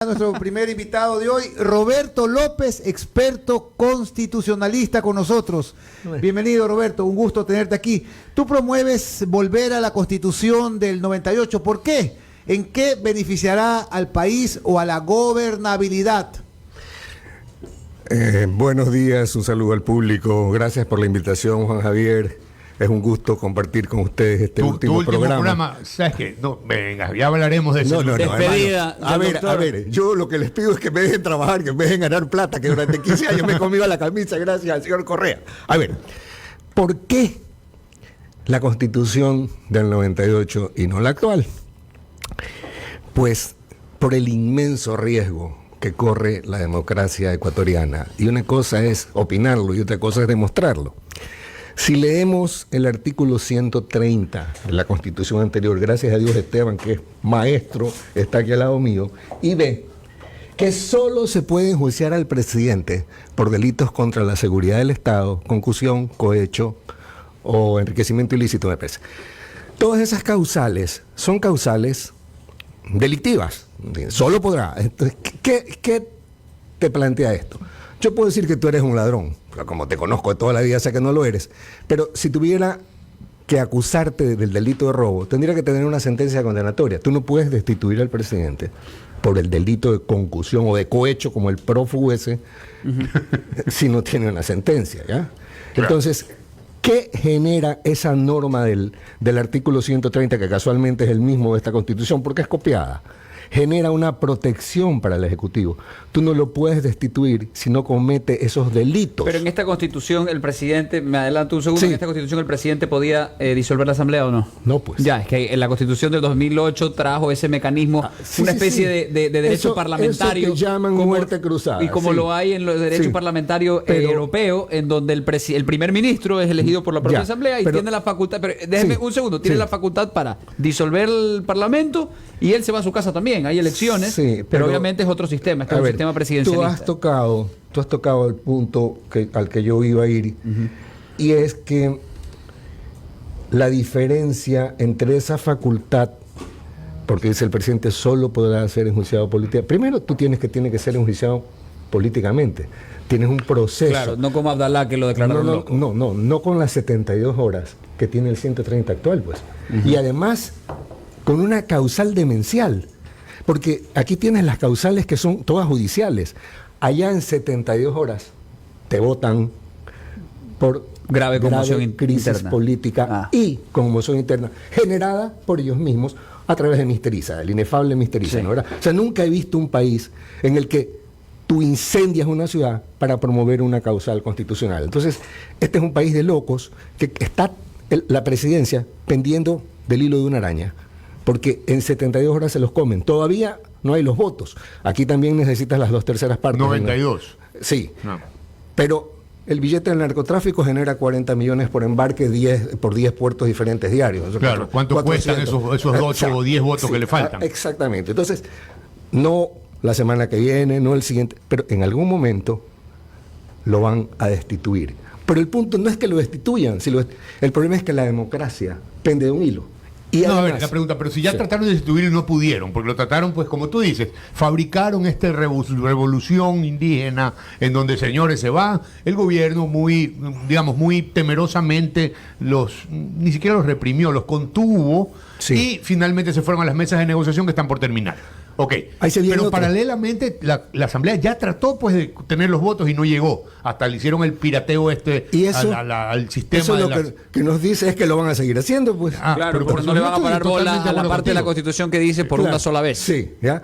Nuestro primer invitado de hoy, Roberto López, experto constitucionalista con nosotros. Bienvenido, Roberto, un gusto tenerte aquí. Tú promueves volver a la Constitución del 98. ¿Por qué? ¿En qué beneficiará al país o a la gobernabilidad? Buenos días, un saludo al público. Gracias por la invitación, Juan Javier. Es un gusto compartir con ustedes este último programa. ¿Sabes qué? No, venga, ya hablaremos de eso. Despedida. A ver, yo lo que les pido es que me dejen trabajar, que me dejen ganar plata, que durante 15 años me he comido la camisa gracias al señor Correa. A ver, ¿por qué la Constitución del 98 y no la actual? Pues por el inmenso riesgo que corre la democracia ecuatoriana. Y una cosa es opinarlo y otra cosa es demostrarlo. Si leemos el artículo 130 de la Constitución anterior, gracias a Dios Esteban, que es maestro, está aquí al lado mío, y ve que solo se puede enjuiciar al presidente por delitos contra la seguridad del Estado, concusión, cohecho o enriquecimiento ilícito, me parece. Todas esas causales son causales delictivas. Solo podrá. Entonces, ¿qué te plantea esto? Yo puedo decir que tú eres un ladrón, pero como te conozco de toda la vida sé que no lo eres, pero si tuviera que acusarte del delito de robo, tendría que tener una sentencia condenatoria. Tú no puedes destituir al presidente por el delito de concusión o de cohecho, como el prófugo ese, si no tiene una sentencia, ¿ya? Claro. Entonces, ¿qué genera esa norma del artículo 130, que casualmente es el mismo de esta Constitución, porque es copiada? Genera una protección para el Ejecutivo. Tú no lo puedes destituir si no comete esos delitos. Pero en esta Constitución el presidente, me adelanto un segundo, sí. En esta Constitución el presidente podía disolver la Asamblea ¿o no? No, pues. Ya, es que en la Constitución del 2008 trajo ese mecanismo, una especie de derecho parlamentario. Eso que llaman como, muerte cruzada. Y como lo hay en los derechos parlamentarios europeos, en donde el primer ministro es elegido por la propia Asamblea y tiene la facultad, pero déjeme un segundo, tiene la facultad para disolver el Parlamento y él se va a su casa también. Hay elecciones, pero obviamente es otro sistema, es un sistema presidencialista. Tú has tocado el punto al que yo iba a ir, y es que la diferencia entre esa facultad, porque dice el presidente solo podrá ser enjuiciado políticamente. Primero, tiene que ser enjuiciado políticamente. Tienes un proceso. Claro, no como Abdalá, que lo declararon loco. No con las 72 horas que tiene el 130 actual, pues. Y además, con una causal demencial. Porque aquí tienes las causales que son todas judiciales. Allá en 72 horas te votan por grave conmoción crisis interna política y conmoción interna generada por ellos mismos a través de Misteriza, el inefable Misteriza, ¿no? ¿Verdad? O sea, nunca he visto un país en el que tú incendias una ciudad para promover una causal constitucional. Entonces, este es un país de locos que está la presidencia pendiendo del hilo de una araña. Porque en 72 horas se los comen. Todavía no hay los votos. Aquí también necesitas las 2/3 partes. 92. Sí. No. Pero el billete del narcotráfico genera 40 millones por embarque, por 10 puertos diferentes diarios. Claro, ¿cuánto cuestan esos 8 o 10 votos que le faltan? Exactamente. Entonces, no la semana que viene, no el siguiente, pero en algún momento lo van a destituir. Pero el punto no es que lo destituyan, el problema es que la democracia pende de un hilo. Y además, a ver, la pregunta, pero si ya trataron de destituir y no pudieron, porque lo trataron, pues como tú dices, fabricaron esta revolución indígena en donde señores se van, el gobierno muy temerosamente ni siquiera los reprimió, los contuvo y finalmente se fueron a las mesas de negociación que están por terminar. Ok, pero paralelamente la Asamblea ya trató pues de tener los votos y no llegó, hasta le hicieron el pirateo ¿Y eso, al sistema. Eso lo que nos dice es que lo van a seguir haciendo, pues. Claro, pero no le van a parar bola a la parte de la Constitución que dice por una sola vez. Sí, ¿ya?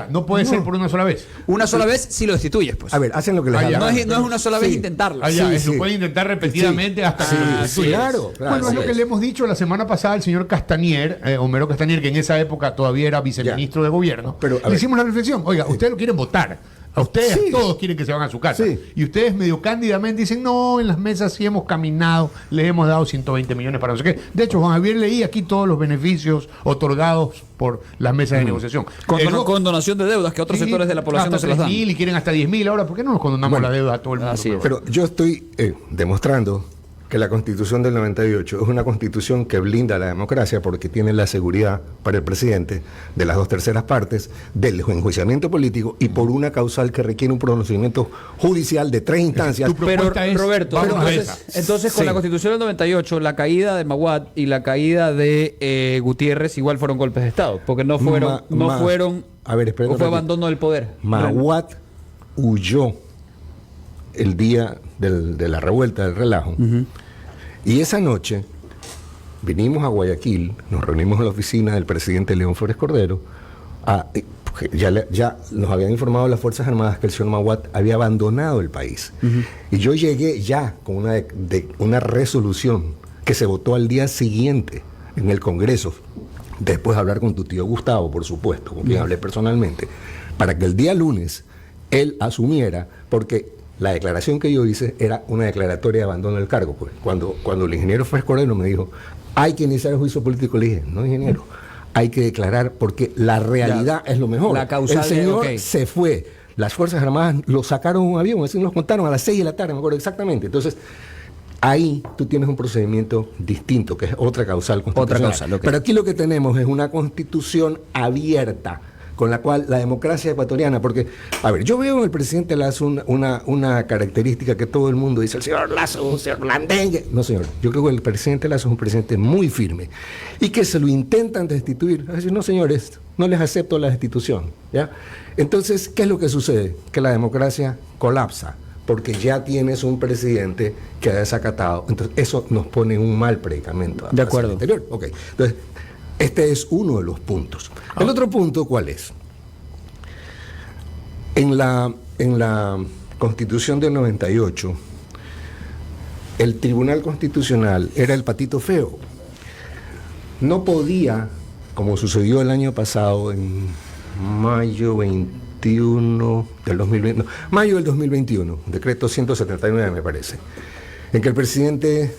No puede ser por una sola vez. Una sola vez si lo destituyes, pues. A ver, hacen lo que les da. No es una sola vez intentarlo. Lo pueden intentar repetidamente hasta que claro. Bueno, es lo que le hemos dicho la semana pasada al señor Castañer, Homero Castañer, que en esa época todavía era viceministro de gobierno. Pero le hicimos la reflexión, oiga, ustedes lo quieren votar, a ustedes todos quieren que se van a su casa, y ustedes medio cándidamente dicen, no, en las mesas sí hemos caminado, les hemos dado 120 millones para no sé qué. De hecho, Juan Javier, leí aquí todos los beneficios otorgados por las mesas de negociación. Con donación de deudas que otros sectores de la población no se las dan. 3.000 y quieren hasta 10.000 ahora, ¿por qué no nos condonamos la deuda a todo el mundo? Pero yo estoy demostrando que la Constitución del 98 es una Constitución que blinda la democracia porque tiene la seguridad para el presidente de las 2/3 partes del enjuiciamiento político y por una causal que requiere un pronunciamiento judicial de 3 instancias. Pero, Roberto, entonces con la Constitución del 98, la caída de Maguad y la caída de Gutiérrez igual fueron golpes de Estado, porque no fueron, a ver, o fue abandono del poder. Maguad huyó el día de la revuelta, del relajo, y esa noche vinimos a Guayaquil, nos reunimos en la oficina del presidente León Flores Cordero, ya nos habían informado las Fuerzas Armadas que el señor Maguad había abandonado el país. Y yo llegué ya con una resolución que se votó al día siguiente en el Congreso, después de hablar con tu tío Gustavo, por supuesto, con quien hablé personalmente, para que el día lunes él asumiera, porque la declaración que yo hice era una declaratoria de abandono del cargo. Pues cuando el ingeniero Flores Cordero me dijo, hay que iniciar el juicio político, le dije, no, ingeniero, hay que declarar porque la realidad es lo mejor. La causal el señor se fue, las Fuerzas Armadas lo sacaron en un avión, así nos contaron a las 6 de la tarde, me acuerdo exactamente. Entonces, ahí tú tienes un procedimiento distinto, que es otra causal constitucional. Otra causal, Pero aquí lo que tenemos es una constitución abierta, con la cual la democracia ecuatoriana, porque, a ver, yo veo en el presidente Lazo una característica que todo el mundo dice, el señor Lazo, un señor blandengue. No, señor, yo creo que el presidente Lazo es un presidente muy firme y que se lo intentan destituir. Es decir, no, señores, no les acepto la destitución, ¿ya? Entonces, ¿qué es lo que sucede? Que la democracia colapsa, porque ya tienes un presidente que ha desacatado. Entonces, eso nos pone en un mal predicamento. De acuerdo. Anterior. Ok, entonces, este es uno de los puntos. El otro punto, ¿cuál es? En la Constitución del 98, el Tribunal Constitucional era el patito feo. No podía, como sucedió el año pasado, en mayo 21 del 2020, no, mayo del 2021, decreto 179 me parece, en que el presidente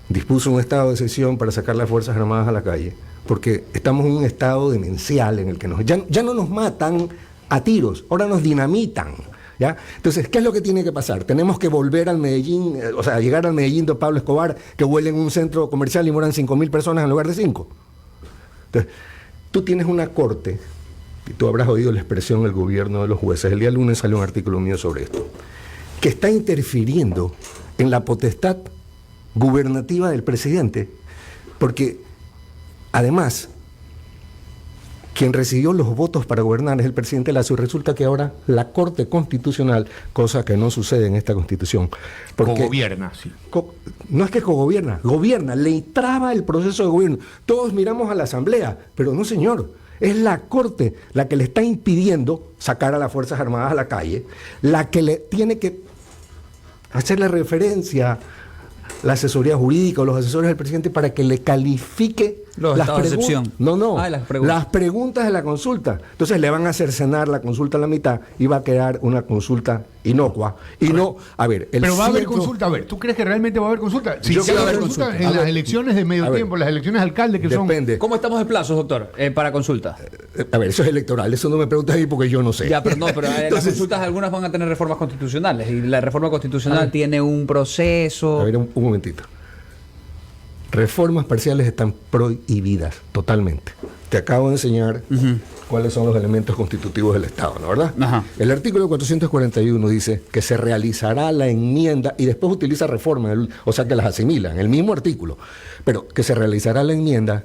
dispuso un estado de excepción para sacar las Fuerzas Armadas a la calle, porque estamos en un estado demencial en el que ya no nos matan a tiros, ahora nos dinamitan, ¿ya? Entonces, ¿qué es lo que tiene que pasar? Tenemos que volver al Medellín, llegar al Medellín de Pablo Escobar, que huele en un centro comercial y mueran 5.000 personas en lugar de 5. Entonces, tú tienes una corte, y tú habrás oído la expresión del gobierno de los jueces, el día lunes salió un artículo mío sobre esto, que está interfiriendo en la potestad gubernativa del presidente, porque además quien recibió los votos para gobernar es el presidente Lazo, y resulta que ahora la Corte Constitucional, cosa que no sucede en esta Constitución, porque cogobierna, sí. No es que cogobierna, gobierna, le traba el proceso de gobierno. Todos miramos a la Asamblea, pero no, señor, es la Corte la que le está impidiendo sacar a las Fuerzas Armadas a la calle, la que le tiene que hacerle referencia la asesoría jurídica o los asesores del presidente para que le califique los estados de excepción. Las preguntas de la consulta. Entonces le van a cercenar la consulta a la mitad y va a quedar una consulta inocua. Pero va a haber consulta. A ver, ¿tú crees que realmente va a haber consulta? Sí, va a haber consulta en las elecciones de medio tiempo, las elecciones de alcalde que depende. ¿Cómo estamos de plazos, doctor, para consulta? A ver, eso es electoral, eso no me preguntas a mí porque yo no sé. Ya, pero entonces, las consultas algunas van a tener reformas constitucionales y la reforma constitucional tiene un proceso. A ver, un momentito. Reformas parciales están prohibidas totalmente. Te acabo de enseñar cuáles son los elementos constitutivos del Estado, ¿no? ¿Verdad? Ajá. El artículo 441 dice que se realizará la enmienda y después utiliza reforma, o sea que las asimila en el mismo artículo, pero que se realizará la enmienda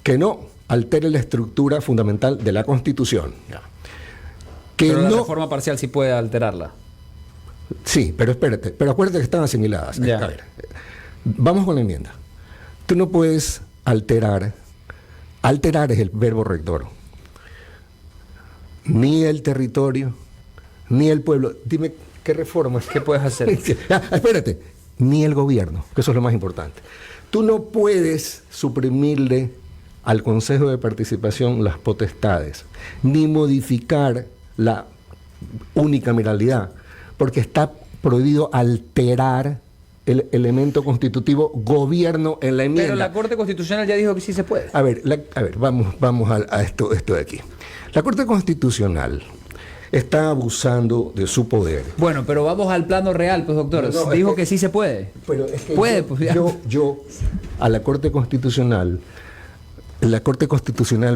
que no altere la estructura fundamental de la Constitución. Pero la reforma parcial sí puede alterarla. Sí, pero espérate, pero acuérdate que están asimiladas. Ya. A ver, vamos con la enmienda. Tú no puedes alterar es el verbo rector, ni el territorio, ni el pueblo. Dime, ¿qué reformas? ¿Qué puedes hacer? Espérate, ni el gobierno, que eso es lo más importante. Tú no puedes suprimirle al Consejo de Participación las potestades, ni modificar la unicameralidad, porque está prohibido alterar el elemento constitutivo gobierno en la enmienda. Pero la Corte Constitucional ya dijo que sí se puede. A ver, vamos a esto de aquí. La Corte Constitucional está abusando de su poder. Bueno, pero vamos al plano real, pues doctor. Dijo que sí se puede. Pero es que puede, pues, yo a la Corte Constitucional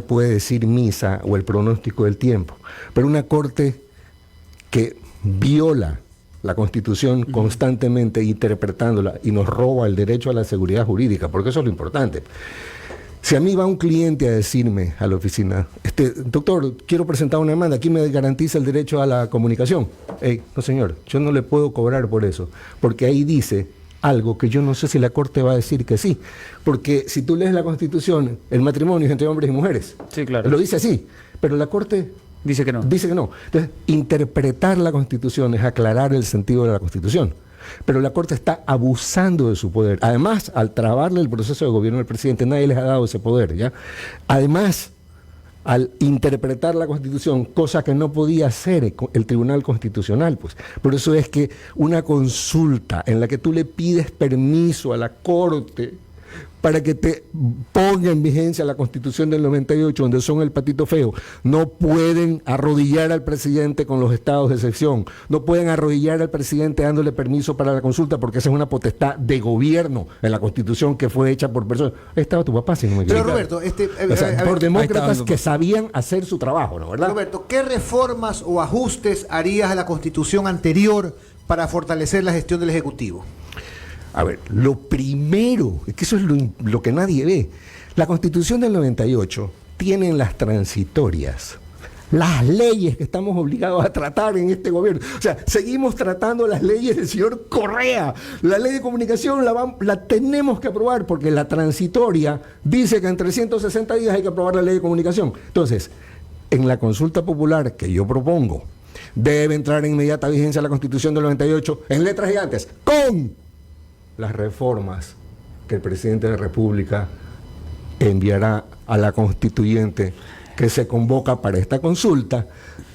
puede decir misa o el pronóstico del tiempo, pero una Corte que viola la Constitución constantemente interpretándola y nos roba el derecho a la seguridad jurídica, porque eso es lo importante. Si a mí va un cliente a decirme a la oficina, doctor, quiero presentar una demanda, aquí me garantiza el derecho a la comunicación. No señor, yo no le puedo cobrar por eso, porque ahí dice algo que yo no sé si la Corte va a decir que sí, porque si tú lees la Constitución, el matrimonio es entre hombres y mujeres. Sí, claro. Lo dice así, pero la Corte dice que no. Dice que no. Entonces, interpretar la Constitución es aclarar el sentido de la Constitución. Pero la Corte está abusando de su poder. Además, al trabarle el proceso de gobierno del presidente, nadie les ha dado ese poder, ¿ya? Además, al interpretar la Constitución, cosa que no podía hacer el Tribunal Constitucional, pues. Por eso es que una consulta en la que tú le pides permiso a la Corte para que te ponga en vigencia la Constitución del 98, donde son el patito feo, no pueden arrodillar al presidente con los estados de excepción, no pueden arrodillar al presidente dándole permiso para la consulta, porque esa es una potestad de gobierno en la Constitución que fue hecha por personas. Ahí estaba tu papá, si no me equivoco. Pero Roberto, por demócratas que sabían hacer su trabajo, ¿no? ¿Verdad? Roberto, ¿qué reformas o ajustes harías a la Constitución anterior para fortalecer la gestión del Ejecutivo? A ver, lo primero, es que eso es lo que nadie ve. La Constitución del 98 tiene en las transitorias las leyes que estamos obligados a tratar en este gobierno. O sea, seguimos tratando las leyes del señor Correa. La ley de comunicación la tenemos que aprobar porque la transitoria dice que en 360 días hay que aprobar la ley de comunicación. Entonces, en la consulta popular que yo propongo, debe entrar en inmediata vigencia la Constitución del 98 en letras gigantes, con las reformas que el presidente de la República enviará a la constituyente que se convoca para esta consulta.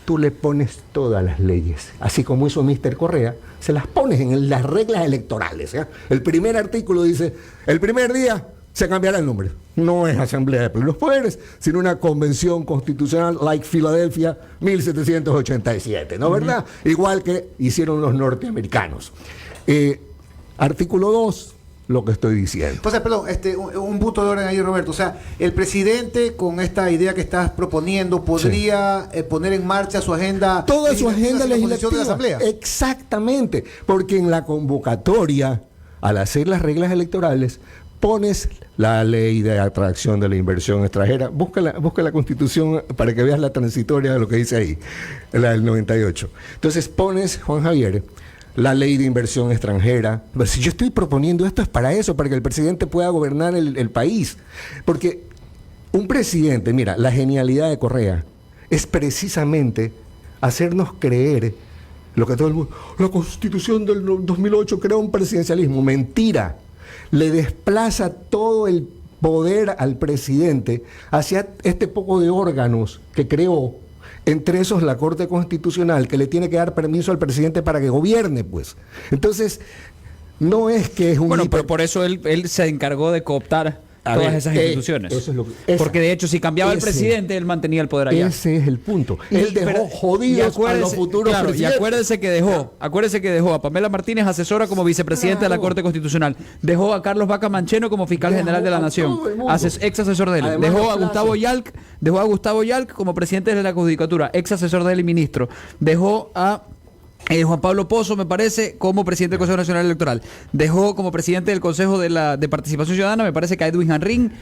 Tú le pones todas las leyes, así como hizo Mr. Correa, se las pones en las reglas electorales, ¿ya? El primer artículo dice, el primer día se cambiará el nombre. No es Asamblea de Plenos Poderes, sino una convención constitucional like Filadelfia 1787, ¿no? ¿Verdad? Igual que hicieron los norteamericanos. Artículo 2, lo que estoy diciendo. O sea, perdón, un punto de orden ahí, Roberto. O sea, el presidente, con esta idea que estás proponiendo, podría poner en marcha su agenda. Toda su agenda legislativa de la Asamblea. Exactamente, porque en la convocatoria, al hacer las reglas electorales, pones la ley de atracción de la inversión extranjera. Busca la Constitución para que veas la transitoria de lo que dice ahí, la del 98. Entonces pones, Juan Javier, la ley de inversión extranjera. Pero si yo estoy proponiendo esto es para eso, para que el presidente pueda gobernar el país. Porque un presidente, mira, la genialidad de Correa es precisamente hacernos creer lo que todo el mundo, la Constitución del 2008 crea un presidencialismo. Mentira. Le desplaza todo el poder al presidente hacia este poco de órganos que creó. Entre esos la Corte Constitucional, que le tiene que dar permiso al presidente para que gobierne, pues. Entonces, no es que es un... Bueno, pero por eso él se encargó de cooptar todas esas instituciones. Eso es porque de hecho, si cambiaba el presidente, él mantenía el poder allá. Ese es el punto. Él dejó jodidos a los futuros presidentes. Y acuérdese que dejó a Pamela Martínez asesora como vicepresidenta de la Corte Constitucional. Dejó a Carlos Vaca Mancheno como fiscal general de la Nación, ex asesor de él. Además, dejó a Gustavo Yalc como presidente de la Judicatura, ex asesor de él y ministro. Dejó a Juan Pablo Pozo, me parece, como presidente del Consejo Nacional Electoral. Dejó como presidente del Consejo de Participación Ciudadana, me parece que a Edwin Jarrín,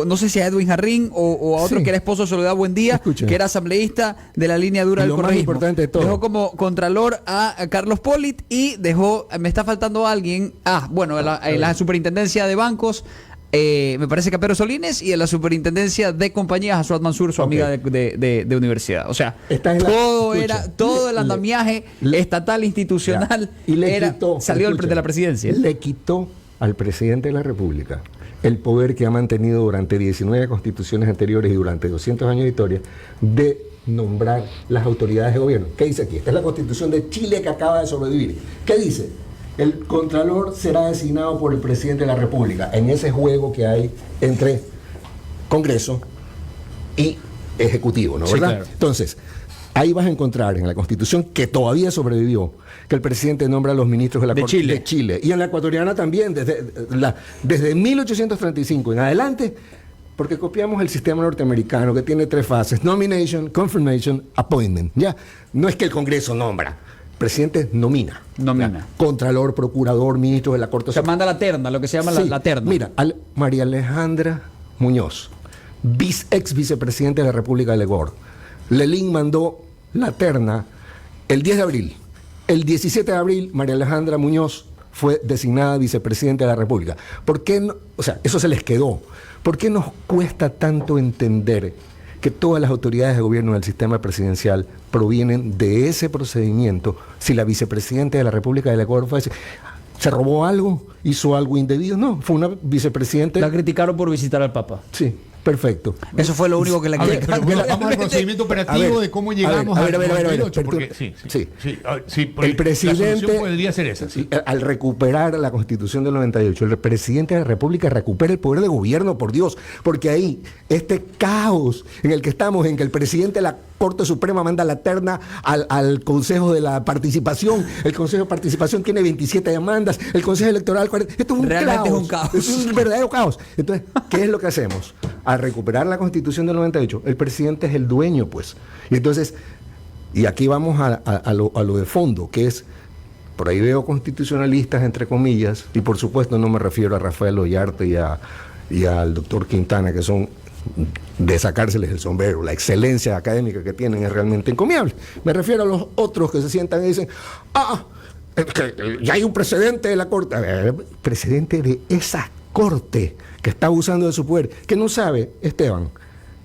no sé si a Edwin Jarrín o a otro que era esposo de Soledad Buendía, que era asambleísta de la línea dura del correísmo. Dejó como contralor a Carlos Polit y dejó, me está faltando alguien, en la superintendencia de bancos, me parece que a Pedro Solines, y en la superintendencia de compañías a Suad Mansur, su amiga de universidad. O sea, todo el andamiaje estatal, institucional, salió de la presidencia. Le quitó al presidente de la República el poder que ha mantenido durante 19 constituciones anteriores y durante 200 años de historia de nombrar las autoridades de gobierno. ¿Qué dice aquí? Esta es la Constitución de Chile que acaba de sobrevivir. ¿Qué dice? El Contralor será designado por el presidente de la República en ese juego que hay entre Congreso y Ejecutivo, ¿no? ¿Verdad? Sí, claro. Entonces, Ahí vas a encontrar en la Constitución, que todavía sobrevivió, que el presidente nombra a los ministros de la Corte de Chile. Y en la ecuatoriana también, desde 1835 en adelante, porque copiamos el sistema norteamericano que tiene 3 fases: nomination, confirmation, appointment. ¿Ya? No es que el Congreso nombra. El presidente nomina. Contralor, procurador, ministro de la Corte. O sea, manda la terna, lo que se llama la terna. Mira, María Alejandra Muñoz, ex vicepresidente de la República del Ecuador. Lelín mandó la terna el 10 de abril. El 17 de abril, María Alejandra Muñoz fue designada vicepresidenta de la República. ¿Por qué no? O sea, eso se les quedó. ¿Por qué nos cuesta tanto entender que todas las autoridades de gobierno del sistema presidencial provienen de ese procedimiento? Si la vicepresidenta de la República del Ecuador fue así, ¿se robó algo? ¿Hizo algo indebido? No, fue una vicepresidenta. La criticaron por visitar al Papa. Sí. Perfecto. Eso fue lo único que la criticaron. Vamos al procedimiento operativo de cómo llegamos al 98. El presidente podría ser esa. Sí. Al recuperar la Constitución del 98, el presidente de la República recupera el poder de gobierno, por Dios, porque ahí este caos en el que estamos, en que el presidente de la Corte Suprema manda la terna al Consejo de la Participación, el Consejo de Participación tiene 27 demandas, el Consejo Electoral 40, esto es un realmente caos, es un caos. es un verdadero caos. Entonces, ¿qué es lo que hacemos? Al recuperar la Constitución del 98, el presidente es el dueño, pues. Y entonces, y aquí vamos a lo de fondo, que es, por ahí veo constitucionalistas, entre comillas, y por supuesto no me refiero a Rafael Ollarte y al doctor Quintana, que son de sacárseles el sombrero. La excelencia académica que tienen es realmente encomiable. Me refiero a los otros que se sientan y dicen, que ya hay un precedente de la Corte. Precedente de esa Corte que está abusando de su poder, que no sabe, Esteban,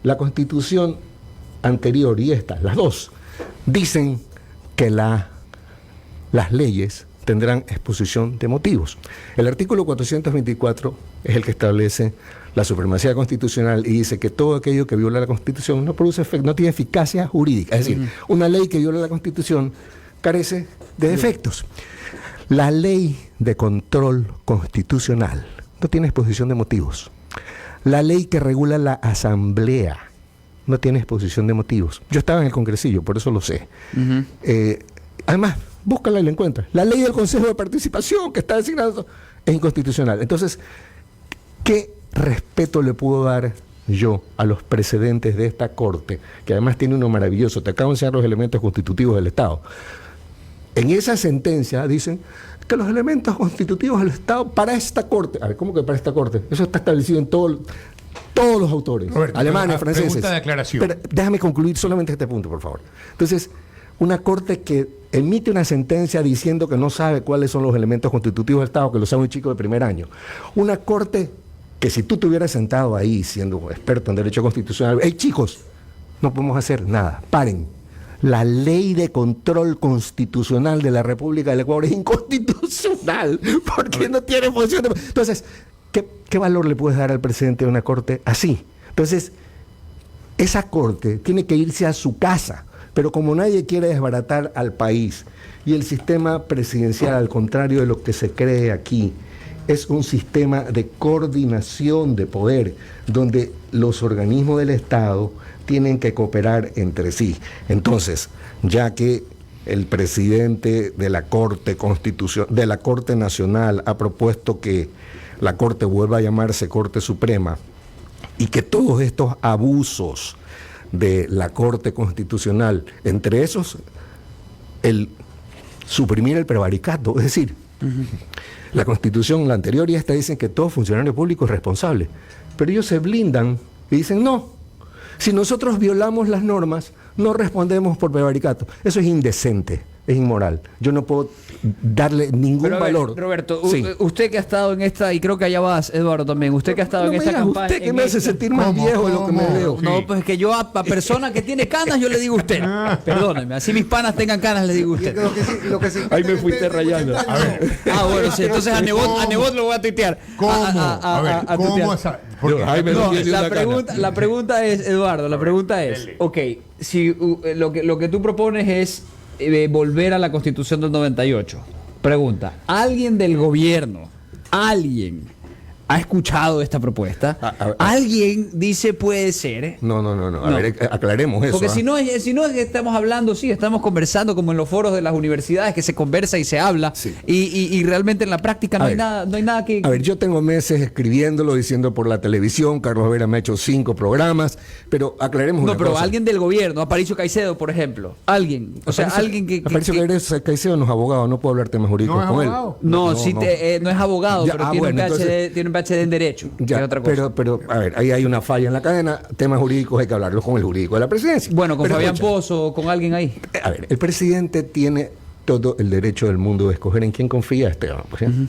la Constitución anterior y esta, las dos, dicen que las leyes tendrán exposición de motivos. El artículo 424 es el que establece la supremacía constitucional y dice que todo aquello que viola la Constitución no produce efecto, no tiene eficacia jurídica. Es decir, una ley que viola la Constitución carece de efectos. La ley de control constitucional no tiene exposición de motivos. La ley que regula la Asamblea no tiene exposición de motivos. Yo estaba en el Congresillo, por eso lo sé. Además, búscala y la encuentras. La ley del Consejo de Participación que está designado es inconstitucional. Entonces, ¿qué respeto le puedo dar yo a los precedentes de esta Corte, que además tiene uno maravilloso? Te acabo de enseñar los elementos constitutivos del Estado. En esa sentencia dicen que los elementos constitutivos del Estado para esta Corte, a ver, ¿cómo que para esta Corte? Eso está establecido en todos los autores, Roberto, alemanes, franceses. Pregunta de aclaración. Pero déjame concluir solamente este punto, por favor. Entonces, una Corte que emite una sentencia diciendo que no sabe cuáles son los elementos constitutivos del Estado, que lo sabe un chico de primer año. Una Corte que si tú te hubieras sentado ahí siendo experto en derecho constitucional, hey chicos, no podemos hacer nada, paren. La ley de control constitucional de la República del Ecuador es inconstitucional porque no tiene función de... Entonces, ¿qué valor le puedes dar al presidente de una Corte así? Entonces, esa Corte tiene que irse a su casa, pero como nadie quiere desbaratar al país y el sistema presidencial, al contrario de lo que se cree aquí, es un sistema de coordinación de poder donde los organismos del Estado tienen que cooperar entre sí. Entonces, ya que el presidente de la Corte de la Corte Nacional ha propuesto que la Corte vuelva a llamarse Corte Suprema y que todos estos abusos de la Corte Constitucional, entre esos el suprimir el prevaricato, es decir, la Constitución, la anterior y esta, dicen que todo funcionario público es responsable, pero ellos se blindan y dicen no. Si nosotros violamos las normas, no respondemos por prevaricato. Eso es indecente, es inmoral. Yo no puedo darle ningún valor. Roberto, sí. Usted que ha estado en esta, y creo que allá vas, Eduardo, también, usted que ha estado en esta campaña... Usted que me hace sentir más viejo de lo que me veo. No, pues que yo a persona que tiene canas, yo le digo usted. Perdóneme, así mis panas tengan canas, le digo usted. Ahí me fuiste rayando. A ver. Bueno, sí, entonces a Nebot lo voy a tuitear. ¿Cómo? A ver, ¿cómo? La pregunta es, Eduardo, ok, si lo que tú propones es volver a la Constitución del 98. Pregunta, ¿alguien del gobierno, ha escuchado esta propuesta. Alguien dice puede ser. No. A ver, aclaremos eso. Porque si no es que estamos hablando, sí, estamos conversando como en los foros de las universidades, que se conversa y se habla. Sí. Y realmente en la práctica no hay nada que. A ver, yo tengo meses escribiéndolo, diciendo por la televisión. Carlos Vera me ha hecho 5 programas, pero aclaremos una cosa. Alguien del gobierno, Aparicio Caicedo, por ejemplo. Alguien Aparicio Caicedo no es abogado, no puedo hablar temas jurídicos con él. No es abogado, pero tiene un PhD en Derecho. Ya, otra cosa. Pero, a ver, ahí hay una falla en la cadena. Temas jurídicos hay que hablarlos con el jurídico de la presidencia. Bueno, con Fabián Pozo, con alguien ahí. A ver, el presidente tiene todo el derecho del mundo de escoger en quién confía, Esteban.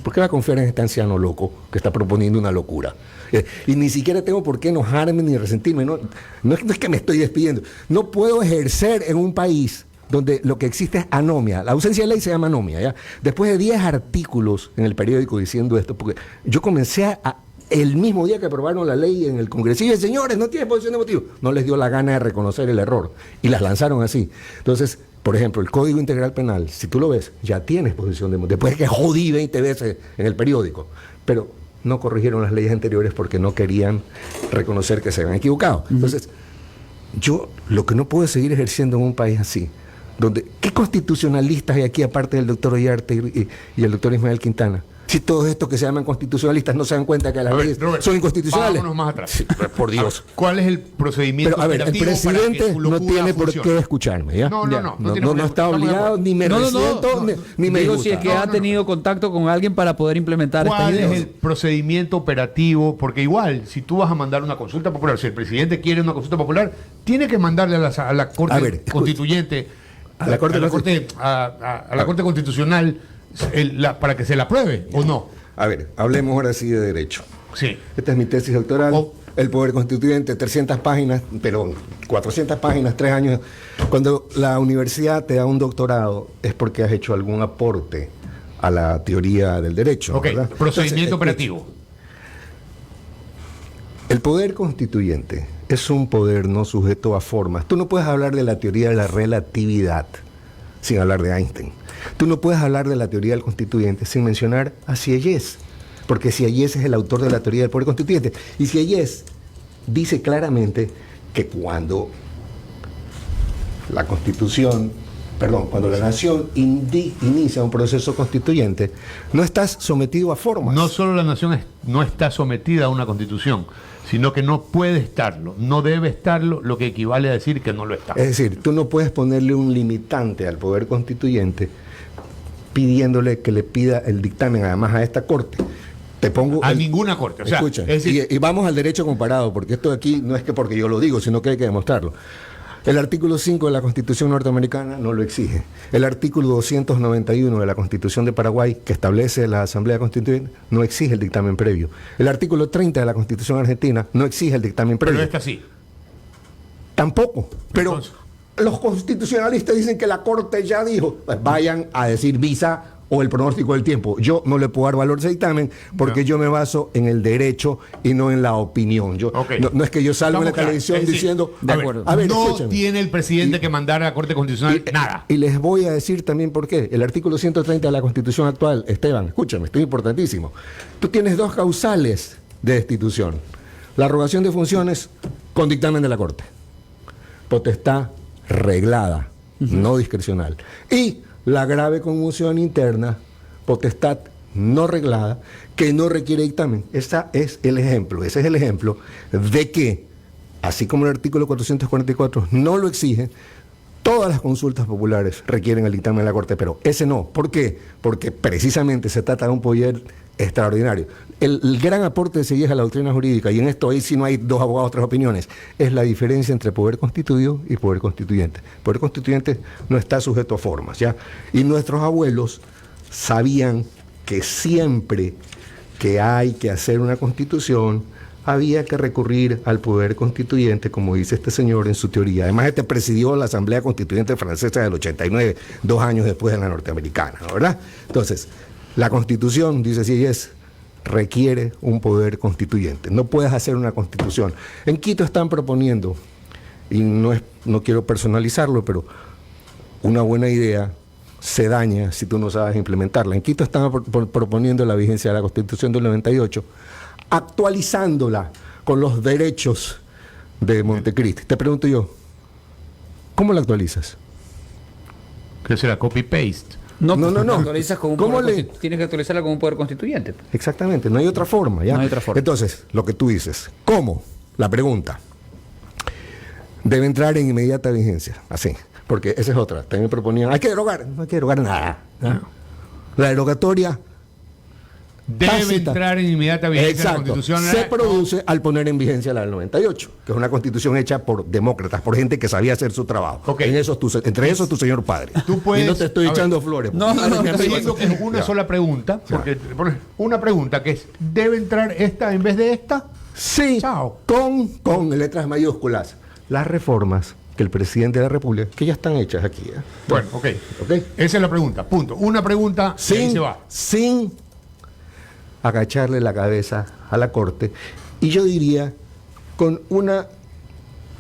¿Por qué va a confiar en este anciano loco que está proponiendo una locura? Y ni siquiera tengo por qué enojarme ni resentirme. No es que me estoy despidiendo. No puedo ejercer en un país donde lo que existe es anomia. La ausencia de ley se llama anomia, ¿ya? Después de 10 artículos en el periódico diciendo esto, porque yo comencé el mismo día que aprobaron la ley en el Congreso, y señores, no tiene exposición de motivos. No les dio la gana de reconocer el error y las lanzaron así. Entonces, por ejemplo, el Código Integral Penal, si tú lo ves, ya tiene exposición de motivos. Después de que jodí 20 veces en el periódico. Pero no corrigieron las leyes anteriores porque no querían reconocer que se habían equivocado. Entonces, yo lo que no puedo es seguir ejerciendo en un país así, donde, ¿qué constitucionalistas hay aquí aparte del doctor Ollarte y el doctor Ismael Quintana? Si todos estos que se llaman constitucionalistas no se dan cuenta que las leyes son inconstitucionales. Vámonos más atrás. Sí, por Dios. ¿Cuál es el procedimiento? Pero, a ver, el presidente no tiene por qué escucharme, ¿ya? No está obligado, ni me resiento, ni me gusta. Si es que ha tenido contacto con alguien para poder implementar esta idea. ¿Cuál es el procedimiento operativo? Porque igual, si tú vas a mandar una consulta popular, si el presidente quiere una consulta popular, tiene que mandarle a la Corte Constituyente, a la Corte Constitucional, para que se la apruebe, ¿o no? A ver, hablemos ahora sí de derecho. Sí. Esta es mi tesis doctoral. El Poder Constituyente, 300 páginas, pero 400 páginas, 3 años. Cuando la universidad te da un doctorado es porque has hecho algún aporte a la teoría del derecho. ¿Verdad? Procedimiento operativo. El Poder Constituyente es un poder no sujeto a formas. Tú no puedes hablar de la teoría de la relatividad sin hablar de Einstein. Tú no puedes hablar de la teoría del constituyente sin mencionar a Sieyès, porque Sieyès es el autor de la teoría del poder constituyente. Y Sieyès dice claramente que cuando cuando la nación inicia un proceso constituyente, no estás sometido a formas. No solo la nación no está sometida a una constitución, sino que no puede estarlo, no debe estarlo, lo que equivale a decir que no lo está. Es decir, tú no puedes ponerle un limitante al poder constituyente pidiéndole que le pida el dictamen, además a esta corte. Te pongo ninguna corte. O sea, escucha, es decir, y vamos al derecho comparado, porque esto de aquí no es que porque yo lo digo, sino que hay que demostrarlo. El artículo 5 de la Constitución norteamericana no lo exige. El artículo 291 de la Constitución de Paraguay, que establece la Asamblea Constituyente, no exige el dictamen previo. El artículo 30 de la Constitución argentina no exige el dictamen previo. Pero esta sí. Tampoco. Pero entonces, los constitucionalistas dicen que la Corte ya dijo, pues vayan a decir visa o el pronóstico del tiempo. Yo no le puedo dar valor a ese dictamen porque yo me baso en el derecho y no en la opinión. No es que yo salgo en la televisión diciendo... De acuerdo. No tiene el presidente que mandar a la Corte Constitucional nada. Y les voy a decir también por qué. El artículo 130 de la Constitución actual, Esteban, escúchame, esto es importantísimo. Tú tienes 2 causales de destitución. La arrogación de funciones con dictamen de la Corte. Potestad reglada, no discrecional. Y la grave conmoción interna, potestad no reglada, que no requiere dictamen. Ese es el ejemplo de que, así como el artículo 444 no lo exige, todas las consultas populares requieren el dictamen de la Corte, pero ese no. ¿Por qué? Porque precisamente se trata de un poder extraordinario. El gran aporte de Sieyès a la doctrina jurídica, y en esto ahí sí no hay 2 abogados, 3 opiniones, es la diferencia entre poder constituido y poder constituyente. El poder constituyente no está sujeto a formas, ¿ya? Y nuestros abuelos sabían que siempre que hay que hacer una constitución, había que recurrir al poder constituyente, como dice este señor en su teoría. Además, presidió la Asamblea Constituyente Francesa del 89, 2 años después de la norteamericana, ¿verdad? Entonces, la Constitución, dice Sieyès, requiere un poder constituyente. No puedes hacer una constitución. En Quito están proponiendo, y no quiero personalizarlo, pero una buena idea se daña si tú no sabes implementarla. En Quito están proponiendo la vigencia de la Constitución del 98 actualizándola con los derechos de Montecristi. Te pregunto yo, ¿cómo la actualizas? ¿Qué será? ¿Copy-paste? No. Actualizas con un tienes que actualizarla con un poder constituyente. Exactamente, no hay otra forma. ¿ya? No hay otra forma. Entonces, lo que tú dices, ¿cómo? La pregunta. Debe entrar en inmediata vigencia, así. Porque esa es otra. También proponían, hay que derogar. No hay que derogar nada. ¿no? La derogatoria debe tácita. Entrar en inmediata vigencia. Exacto. La Constitución. Se produce al poner en vigencia la del 98, que es una constitución hecha por demócratas, por gente que sabía hacer su trabajo. Okay. Entre esos tu señor padre. Tú puedes, y no te estoy echando flores. No, estoy diciendo que es una sola pregunta, porque pones una pregunta que es, ¿debe entrar esta en vez de esta? Sí, Chao. con letras mayúsculas. Las reformas que el presidente de la República, que ya están hechas aquí. Bueno, ok. Esa es la pregunta, punto. Una pregunta y ahí se va. Sin agacharle la cabeza a la Corte, y yo diría con una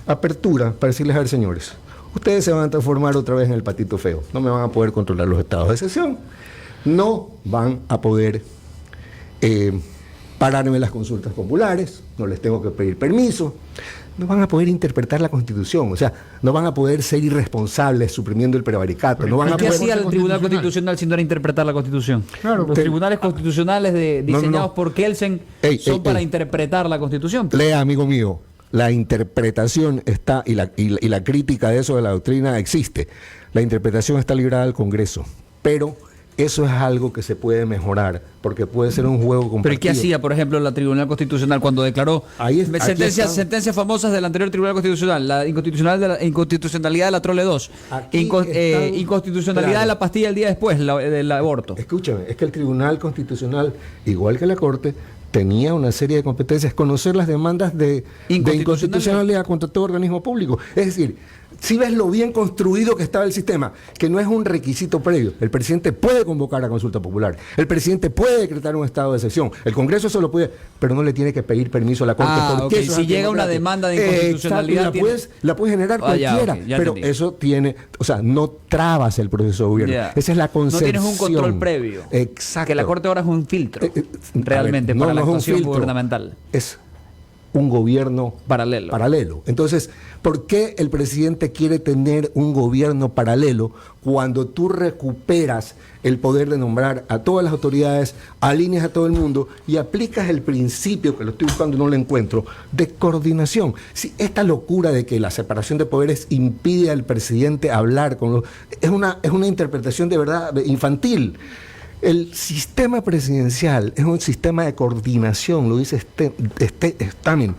apertura para decirles, a ver, señores, ustedes se van a transformar otra vez en el patito feo, no me van a poder controlar los estados de excepción, no van a poder pararme las consultas populares, no les tengo que pedir permiso, no van a poder interpretar la Constitución, o sea, no van a poder ser irresponsables suprimiendo el prevaricato. No van a ¿Qué poder... hacía el Tribunal Constitucional si no era interpretar la Constitución? Claro, los tribunales constitucionales diseñados por Kelsen son para interpretar la Constitución. Lea, amigo mío, la interpretación está, y la crítica de eso de la doctrina existe. La interpretación está librada al Congreso, pero eso es algo que se puede mejorar, porque puede ser un juego compartido. ¿Pero y qué hacía, por ejemplo, la Tribunal Constitucional cuando declaró sentencias famosas del anterior Tribunal Constitucional? La inconstitucionalidad de la Trole 2, inconstitucionalidad de la pastilla el día después, del aborto. Escúchame, es que el Tribunal Constitucional, igual que la Corte, tenía una serie de competencias, conocer las demandas de inconstitucionalidad contra todo organismo público. Es decir, si ves lo bien construido que estaba el sistema, que no es un requisito previo, el presidente puede convocar a consulta popular, el presidente puede decretar un estado de excepción, el Congreso eso lo puede, pero no le tiene que pedir permiso a la Corte. Porque si llega una demanda de inconstitucionalidad, la puedes generar cualquiera, pero entendí. eso tiene, o sea, no trabas el proceso de gobierno. Esa es la concepción. No tienes un control previo. Exacto. Que la Corte ahora es un filtro, realmente, para la actuación gubernamental. Es un gobierno paralelo. Entonces, ¿por qué el presidente quiere tener un gobierno paralelo cuando tú recuperas el poder de nombrar a todas las autoridades, alineas a todo el mundo y aplicas el principio, que lo estoy buscando y no lo encuentro, de coordinación? Si esta locura de que la separación de poderes impide al presidente hablar con los... Es una interpretación de verdad infantil. El sistema presidencial es un sistema de coordinación, lo dice Stamen,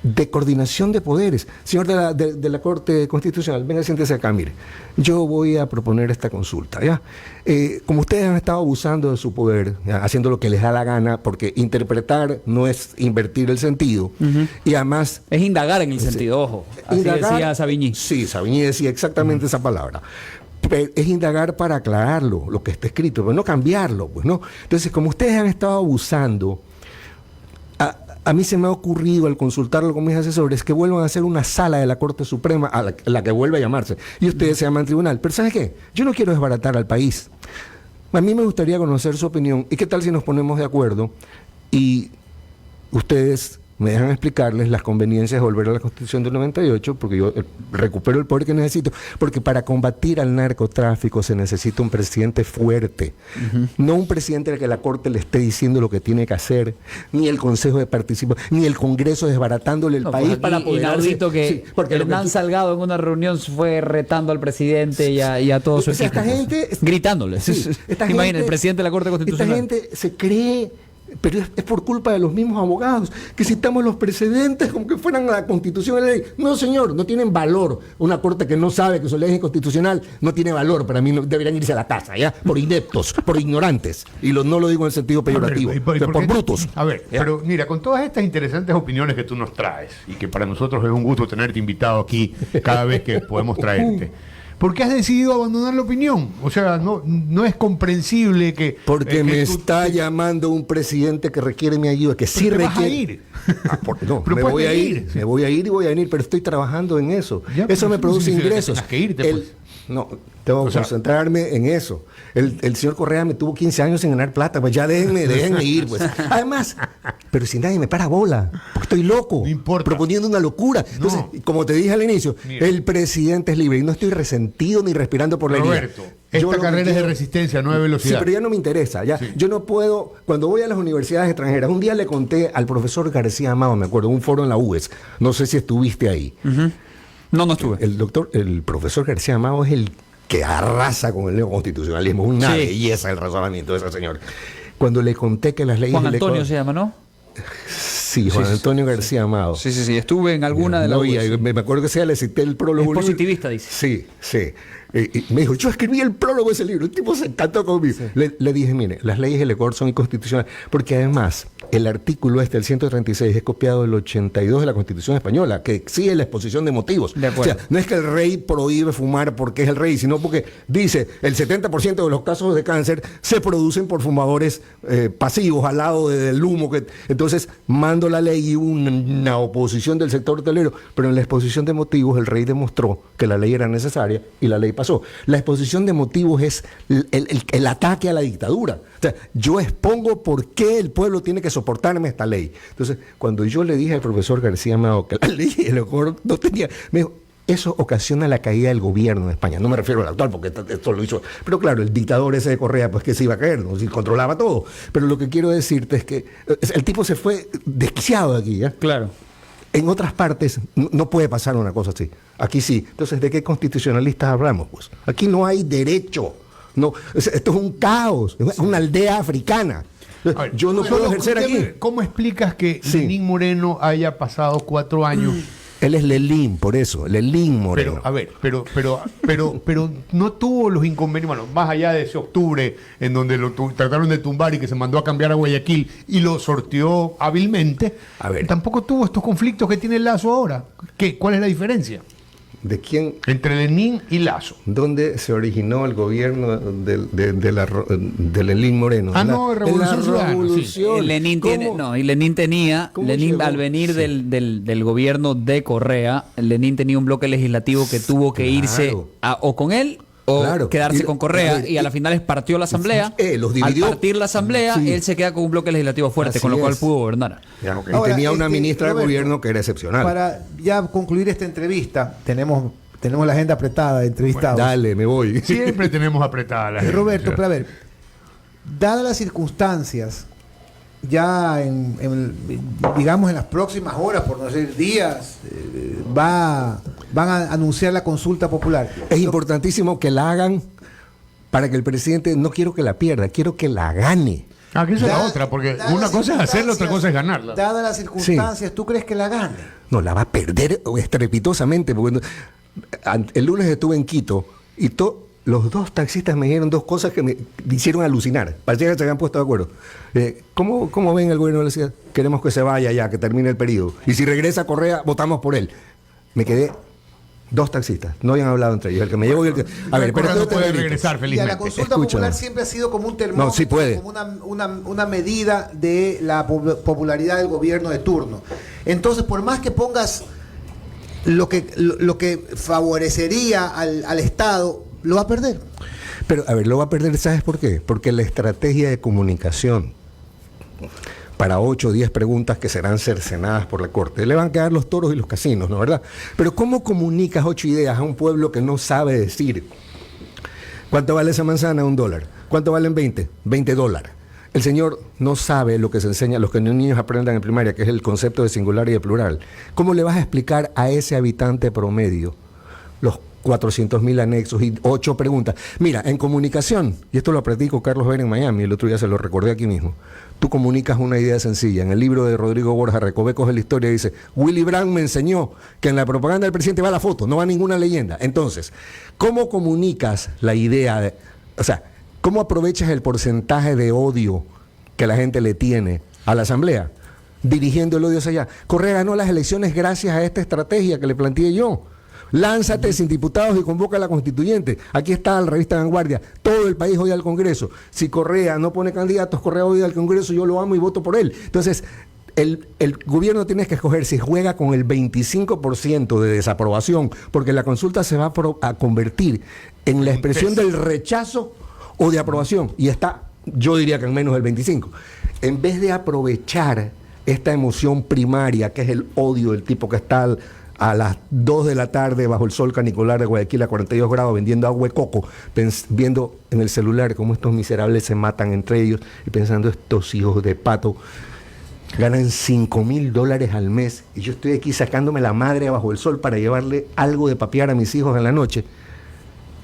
de coordinación de poderes. Señor de la Corte Constitucional, venga, siéntese acá, mire. Yo voy a proponer esta consulta, ¿ya? Como ustedes han estado abusando de su poder, ¿ya? Haciendo lo que les da la gana, porque interpretar no es invertir el sentido, y además... Es indagar en el sentido, ojo. Así decía Savigny. Sí, Savigny decía exactamente esa palabra. Es indagar para aclararlo, lo que está escrito, pero no cambiarlo, pues, ¿no? Entonces, como ustedes han estado abusando, a mí se me ha ocurrido al consultarlo con mis asesores que vuelvan a hacer una sala de la Corte Suprema, a la que vuelve a llamarse, y ustedes se llaman tribunal. Pero ¿sabes qué? Yo no quiero desbaratar al país. A mí me gustaría conocer su opinión, y qué tal si nos ponemos de acuerdo y ustedes me dejan explicarles las conveniencias de volver a la Constitución del 98, porque yo recupero el poder que necesito, porque para combatir al narcotráfico se necesita un presidente fuerte, no un presidente al que la Corte le esté diciendo lo que tiene que hacer, ni el Consejo de Participación, ni el Congreso desbaratándole el país para poder... Inaudito que Hernán Salgado en una reunión fue retando al presidente y a todo su equipo. Esta gente... Gritándoles. Imagínate, el presidente de la Corte Constitucional. Esta gente se cree... Pero es por culpa de los mismos abogados, que citamos los precedentes como que fueran la Constitución y la ley. No, señor, no tienen valor. Una Corte que no sabe que su ley es inconstitucional no tiene valor. Para mí deberían irse a la casa, ¿ya? Por ineptos, por ignorantes. Y no lo digo en el sentido peyorativo, por brutos. A ver, ¿ya? Pero mira, con todas estas interesantes opiniones que tú nos traes, y que para nosotros es un gusto tenerte invitado aquí cada vez que podemos traerte, ¿por qué has decidido abandonar la opinión? O sea, no es comprensible que... Porque me está llamando un presidente que requiere mi ayuda, que sí requiere... ¿Vas a ir? No, me voy a ir y voy a venir, pero estoy trabajando en eso. Ya, eso me produce ingresos. Tienes que irte, pues. No, tengo que concentrarme en eso. El señor Correa me tuvo 15 años sin ganar plata, pues ya déjenme ir, pues. Además, Pero si nadie me para bola, porque estoy loco, No importa. proponiendo una locura. Entonces, como te dije al inicio, Mira. el presidente es libre y no estoy resentido ni respirando por la herida. Roberto, esta Yo lo carrera que es de quiero- resistencia, no de Sí, velocidad. pero ya no me interesa. Ya. Sí. Yo no puedo. Cuando voy a las universidades extranjeras, un día le conté al profesor García Amado, me acuerdo, un foro en la UES. No sé si estuviste ahí. No estuve. El profesor García Amado es el que arrasa con el neoconstitucionalismo. Una Sí. belleza el razonamiento de ese señor. Cuando le conté que las leyes. Juan del Antonio Ecuador- se llama, ¿no? Sí, Juan Antonio García Amado. Sí, estuve en alguna de las No, y UES. me acuerdo que sea, le cité el prólogo. Es positivista, dice. Sí, sí. Y me dijo, yo escribí el prólogo de ese libro. El tipo se encantó conmigo. Le dije, mire, las leyes del Ecuador son inconstitucionales. Porque además, el artículo el 136, es copiado del 82 de la Constitución Española, que exige la exposición de motivos. De acuerdo. O sea, no es que el rey prohíbe fumar porque es el rey, sino porque dice, el 70% de los casos de cáncer se producen por fumadores pasivos al lado del humo. Entonces, mando la ley y una oposición del sector hotelero, pero en la exposición de motivos el rey demostró que la ley era necesaria y la ley pasó. La exposición de motivos es el ataque a la dictadura. O sea, yo expongo por qué el pueblo tiene que soportarme esta ley. Entonces, cuando yo le dije al profesor García Amado que la ley del Ecuador no tenía, me dijo, eso ocasiona la caída del gobierno de España. No me refiero al actual, porque esto lo hizo. Pero claro, el dictador ese de Correa, pues que se iba a caer, ¿no? Si controlaba todo. Pero lo que quiero decirte es que el tipo se fue desquiciado de aquí, ¿ya? Claro. En otras partes no puede pasar una cosa así. Aquí sí. Entonces, ¿de qué constitucionalistas hablamos? Pues aquí no hay derecho. No, esto es un caos. Es una aldea africana. A ver, Yo no puedo ejercer aquí. ¿Cómo explicas que Sí. Lenín Moreno haya pasado 4 años? Él es Lelín, por eso. Lelín Moreno. Pero, a ver, pero no tuvo los inconvenientes, bueno, más allá de ese octubre en donde trataron de tumbar y que se mandó a cambiar a Guayaquil y lo sorteó hábilmente, A ver. tampoco tuvo estos conflictos que tiene Lazo ahora. ¿Cuál es la diferencia ¿De quién? entre Lenín y Lazo? ¿Dónde se originó el gobierno de Lelín Moreno? Ah, no, Revolución Ciudadana, sí. Revolución. Lenin ¿Cómo? tiene, no, y Lenin tenía, ¿Cómo Lenin llegó? al venir Sí. del gobierno de Correa, Lenin tenía un bloque legislativo que tuvo que Claro. irse o con él o Claro. quedarse Y- con Correa, a ver, y a la final partió la asamblea. los dividió. Al partir la asamblea, Sí. él se queda con un bloque legislativo fuerte, Así con lo cual es. pudo gobernar. Ya, y Ahora, tenía una ministra de Roberto, gobierno que era excepcional. Para ya concluir esta entrevista, tenemos la agenda apretada de entrevistados. Dale, me voy. Siempre tenemos apretada la gente. Roberto, pero a ver, dadas las circunstancias, ya digamos en las próximas horas, por no decir días, van a anunciar la consulta popular. Es importantísimo que la hagan para que el presidente, no quiero que la pierda, quiero que la gane. Ah, que esa es la Da- otra, porque dadas una las cosa es hacerla, otra circunstancias- cosa es ganarla. Dadas las circunstancias, ¿tú crees que la gane? No, la va a perder estrepitosamente. Porque el lunes estuve en Quito y los dos taxistas me dijeron dos cosas que me hicieron alucinar. Parecía que se habían puesto de acuerdo. ¿Cómo ven el gobierno de la ciudad? Queremos que se vaya ya, que termine el periodo. Y si regresa Correa, votamos por él. Me quedé. Dos taxistas, no habían hablado entre ellos. El que me llevó y el que. A ver, Correa pero no puede regresar Y a felizmente. la consulta Escúchame. popular siempre ha sido como un termómetro, No, sí puede. como una medida de la popularidad del gobierno de turno. Entonces, por más que pongas lo que favorecería al Estado, lo va a perder. Pero, a ver, lo va a perder, ¿sabes por qué? Porque la estrategia de comunicación para 8 o 10 preguntas que serán cercenadas por la Corte, le van a quedar los toros y los casinos, ¿no verdad? Pero ¿cómo comunicas 8 ideas a un pueblo que no sabe decir? ¿Cuánto vale esa manzana? $1. ¿Cuánto valen 20? $20. El señor no sabe lo que se enseña, lo que los niños aprendan en primaria, que es el concepto de singular y de plural. ¿Cómo le vas a explicar a ese habitante promedio los 400.000 anexos y 8 preguntas? Mira, en comunicación, y esto lo aprendí con Carlos Vera en Miami, el otro día se lo recordé aquí mismo, tú comunicas una idea sencilla. En el libro de Rodrigo Borja, Recovecos de la Historia, dice, Willy Brandt me enseñó que en la propaganda del presidente va la foto, no va ninguna leyenda. Entonces, ¿cómo comunicas la idea o sea, cómo aprovechas el porcentaje de odio que la gente le tiene a la Asamblea? Dirigiendo el odio hacia allá. Correa ganó las elecciones gracias a esta estrategia que le planteé yo. Lánzate sin diputados y convoca a la constituyente. Aquí está la revista Vanguardia. Todo el país odia al Congreso. Si Correa no pone candidatos, Correa odia al Congreso, yo lo amo y voto por él. Entonces, el gobierno tiene que escoger si juega con el 25% de desaprobación, porque la consulta se va a convertir en la expresión del rechazo o de aprobación. Y está, yo diría que en menos del 25%. En vez de aprovechar esta emoción primaria, que es el odio del tipo que está a las 2 de la tarde bajo el sol canicular de Guayaquil a 42 grados vendiendo agua de coco, viendo en el celular cómo estos miserables se matan entre ellos y pensando, estos hijos de pato ganan $5,000 al mes y yo estoy aquí sacándome la madre bajo el sol para llevarle algo de papiar a mis hijos en la noche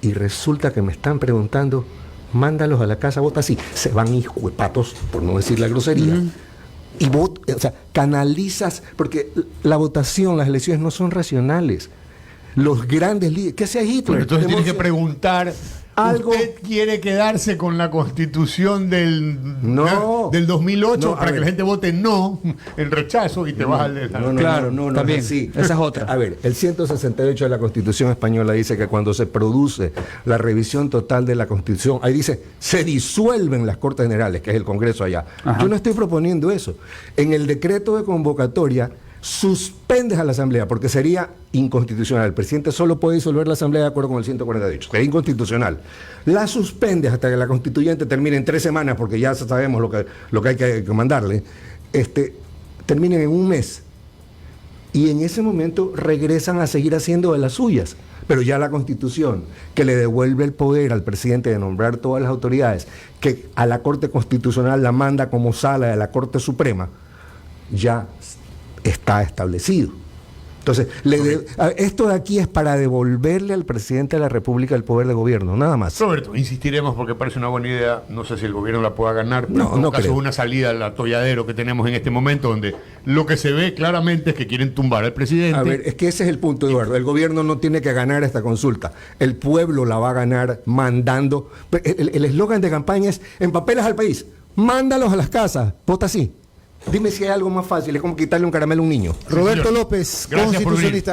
y resulta que me están preguntando, mándalos a la casa, vota así, se van hijos de patos, por no decir la grosería. Y canalizas, porque la votación, las elecciones no son racionales. Los grandes líderes, ¿qué sea Hitler? Bueno, entonces tienes que preguntar, algo. ¿usted quiere quedarse con la constitución del 2008 para que la gente vote no, en rechazo y te vas al... Claro, también, sí. Esa es otra. A ver, el 168 de la Constitución española dice que cuando se produce la revisión total de la Constitución, ahí dice, se disuelven las Cortes Generales, que es el Congreso allá. Ajá. Yo no estoy proponiendo eso. En el decreto de convocatoria, suspendes a la Asamblea, porque sería inconstitucional. El presidente solo puede disolver la Asamblea de acuerdo con el 148. Sería inconstitucional. La suspendes hasta que la constituyente termine en 3 semanas, porque ya sabemos lo que hay que mandarle. Terminen en un mes. Y en ese momento regresan a seguir haciendo de las suyas. Pero ya la Constitución, que le devuelve el poder al presidente de nombrar todas las autoridades, que a la Corte Constitucional la manda como sala de la Corte Suprema, ya está establecido. Entonces, esto de aquí es para devolverle al presidente de la República el poder de gobierno, nada más. Roberto, insistiremos porque parece una buena idea, no sé si el gobierno la pueda ganar, pero no caso creo. es una salida al atolladero que tenemos en este momento, donde lo que se ve claramente es que quieren tumbar al presidente. A ver, es que ese es el punto, Eduardo. El gobierno no tiene que ganar esta consulta. El pueblo la va a ganar mandando. El eslogan de campaña es, empapelas al país, mándalos a las casas, vota así. Dime si hay algo más fácil, es como quitarle un caramelo a un niño. Roberto López, Gracias por venir. constitucionalista.